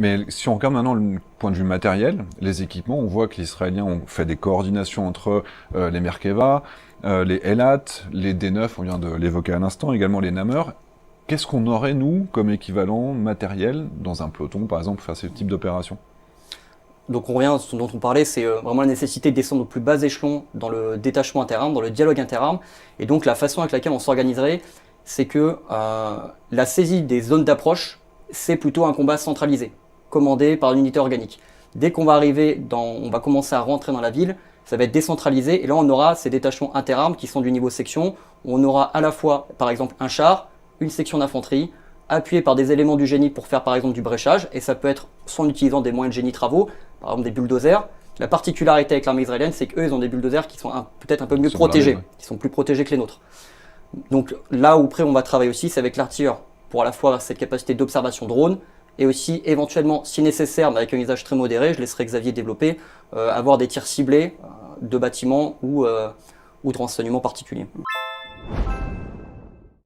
Mais si on regarde maintenant le point de vue matériel, les équipements, on voit que les Israéliens ont fait des coordinations entre les Merkava, les Elat, les D9, on vient de l'évoquer à l'instant, également les Nammer. Qu'est-ce qu'on aurait, nous, comme équivalent matériel dans un peloton, par exemple, pour faire ce type d'opération? Donc on revient à ce dont on parlait, c'est vraiment la nécessité de descendre au plus bas échelon dans le détachement interarmes, dans le dialogue interarmes. Et donc la façon avec laquelle on s'organiserait, c'est que la saisie des zones d'approche, c'est plutôt un combat centralisé, commandé par l'unité organique. Dès qu'on va arriver, on va commencer à rentrer dans la ville, ça va être décentralisé, et là on aura ces détachements interarmes qui sont du niveau section, où on aura à la fois, par exemple, un char, une section d'infanterie, appuyé par des éléments du génie pour faire par exemple du bréchage, et ça peut être soit en utilisant des moyens de génie travaux, par exemple des bulldozers. La particularité avec l'armée israélienne, c'est qu'eux, ils ont des bulldozers qui sont peut-être un peu mieux protégés, qui sont plus protégés que les nôtres. Donc là où près on va travailler aussi, c'est avec l'artilleur, pour à la fois cette capacité d'observation drone, et aussi éventuellement, si nécessaire, mais avec un usage très modéré, je laisserai Xavier développer, avoir des tirs ciblés de bâtiments ou de renseignements particuliers.